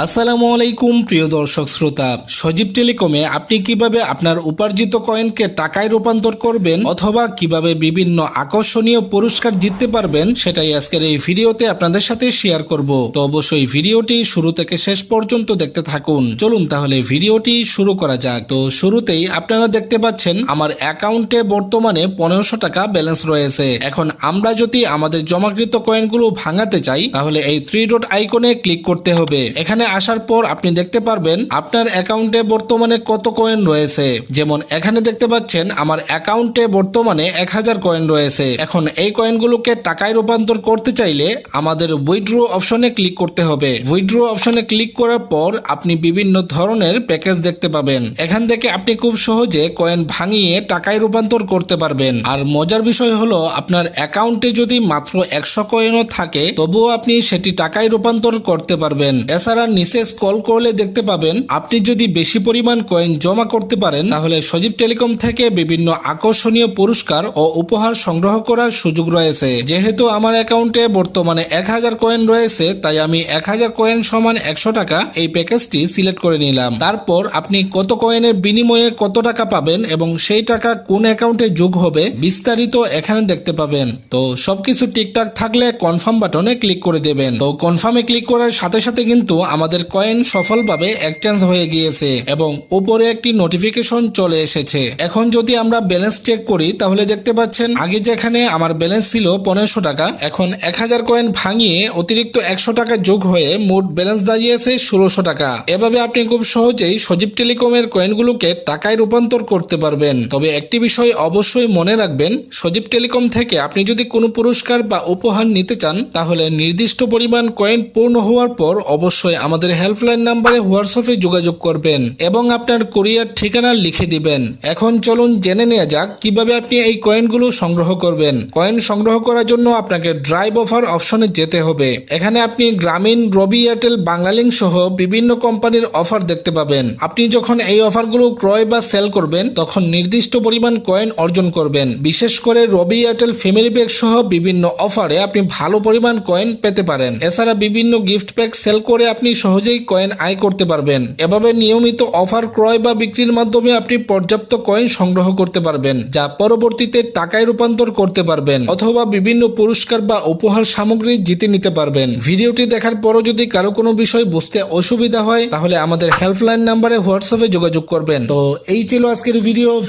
আসসালামু আলাইকুম প্রিয় দর্শক শ্রোতা, সজীব টেলিকমে আপনি কিভাবে আপনার উপার্জিত কয়েনকে টাকায় রূপান্তর করবেন অথবা কিভাবে বিভিন্ন আকর্ষণীয় পুরস্কার জিততে পারবেন সেটাই আজকের এই ভিডিওতে আপনাদের সাথে শেয়ার করব। তো অবশ্যই ভিডিওটি শুরু থেকে শেষ পর্যন্ত দেখতে থাকুন। চলুন তাহলে ভিডিওটি শুরু করা যাক। তো শুরুতেই আপনারা দেখতে পাচ্ছেন আমার অ্যাকাউন্টে বর্তমানে 1500 টাকা ব্যালেন্স রয়েছে। এখন আমরা যদি আমাদের জমাকৃত কয়েনগুলো ভাঙাতে চাই তাহলে এই 3 ডট আইকনে ক্লিক করতে হবে। এখানে আসার পর আপনি দেখতে পারবেন আপনার অ্যাকাউন্টে বর্তমানে কত কয়েন রয়েছে। যেমন এখানে দেখতে পাচ্ছেন আমার অ্যাকাউন্টে বর্তমানে 1000 কয়েন রয়েছে। এখন এই কয়েনগুলোকে টাকায় রূপান্তর করতে চাইলে আমাদের উইথড্র অপশনে ক্লিক করতে হবে। উইথড্র অপশনে ক্লিক করার পর আপনি বিভিন্ন ধরনের প্যাকেজ দেখতে পাবেন। এখান থেকে আপনি খুব সহজে কয়েন ভাঙিয়ে টাকায় রূপান্তর করতে পারবেন। আর মজার বিষয় হলো আপনার অ্যাকাউন্টে যদি মাত্র 100 কয়েনও থাকে তবুও আপনি সেটি টাকায় রূপান্তর করতে পারবেন। এছাড়া নিচে স্ক্রল করলে দেখতে পাবেন আপনি যদি বেশি পরিমাণ কয়েন জমা করতে পারেন তাহলে সজীব টেলিকম থেকে বিভিন্ন আকর্ষণীয় পুরস্কার ও উপহার সংগ্রহ করার সুযোগ রয়েছে। যেহেতু আমার অ্যাকাউন্টে বর্তমানে 1000 কয়েন রয়েছে তাই আমি 1000 কয়েন সমান 100 টাকা এই প্যাকেজটি সিলেক্ট করে নিলাম। তারপর আপনি কত কয়েনের বিনিময়ে কত টাকা পাবেন এবং সেই টাকা কোন অ্যাকাউন্টে যোগ হবে বিস্তারিত এখানে দেখতে পাবেন। তো সবকিছু ঠিকঠাক থাকলে কনফার্ম বাটনে ক্লিক করে দেবেন। তো কনফার্মে ক্লিক করার সাথে সাথে কিন্তু আমাদের কয়েন সফলভাবে এক্সচেঞ্জ হয়ে গিয়েছে এবং উপরে একটি নোটিফিকেশন চলে এসেছে। এখন যদি আমরা ব্যালেন্স চেক করি তাহলে দেখতে পাচ্ছেন আগে যেখানে আমার ব্যালেন্স ছিল 1500 টাকা এখন 1000 কয়েন ভাঙিয়ে অতিরিক্ত 100 টাকা যোগ হয়ে মোট ব্যালেন্স দাঁড়িয়েছে 1600 টাকা। এভাবে আপনি খুব সহজেই সজীব টেলিকমের কয়েনগুলোকে টাকায় রূপান্তর করতে পারবেন। তবে একটি বিষয় অবশ্যই মনে রাখবেন, সজীব টেলিকম থেকে আপনি যদি কোনো পুরস্কার বা উপহার নিতে চান তাহলে নির্দিষ্ট পরিমাণ কয়েন পূর্ণ হওয়ার পর অবশ্যই আমাদের হেল্পলাইন নাম্বারে হোয়াটসঅ্যাপে যোগাযোগ করবেন এবং আপনার কুরিয়ার ঠিকানা লিখে দিবেন। এখন চলুন জেনে নেওয়া যাক কিভাবে আপনি এই কয়েনগুলো সংগ্রহ করবেন। কয়েন সংগ্রহ করার জন্য আপনাকে ড্রাইভ অফার অপশনে যেতে হবে। এখানে আপনি গ্রামীণ, রবি, এয়ারটেল, বাংলালিংক সহ বিভিন্ন কোম্পানির অফার দেখতে পাবেন। আপনি যখন এই অফারগুলো ক্রয় বা সেল করবেন তখন নির্দিষ্ট পরিমাণ কয়েন অর্জন করবেন। বিশেষ করে রবি, এয়ারটেল, ফ্যামিলি প্যাক সহ বিভিন্ন অফারে আপনি ভালো পরিমাণ কয়েন পেতে পারেন। এছাড়া বিভিন্ন গিফট প্যাক সেল করে আপনি সহজেই কয়েন আয় করতে পারবেন। এভাবে নিয়মিত অফার ক্রয় বা বিক্রির মাধ্যমে আপনি পর্যাপ্ত কয়েন সংগ্রহ করতে পারবেন যা পরবর্তীতে টাকায় রূপান্তর করতে পারবেন অথবা বিভিন্ন পুরস্কার বা উপহার সামগ্রী জিতে নিতে পারবেন। ভিডিওটি দেখার পরও যদি কারো কোনো বিষয় বুঝতে অসুবিধা হয় তাহলে আমাদের হেল্পলাইন নাম্বারে হোয়াটসঅ্যাপে যোগাযোগ করবেন। তো এই ছিল আজকের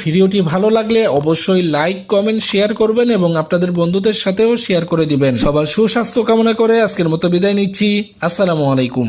ভিডিওটি ভালো লাগলে অবশ্যই লাইক, কমেন্ট, শেয়ার করবেন এবং আপনাদের বন্ধুদের সাথেও শেয়ার করে দিবেন। সবার সুস্বাস্থ্য কামনা করে আজকের মতো বিদায় নিচ্ছি। আসসালামু আলাইকুম।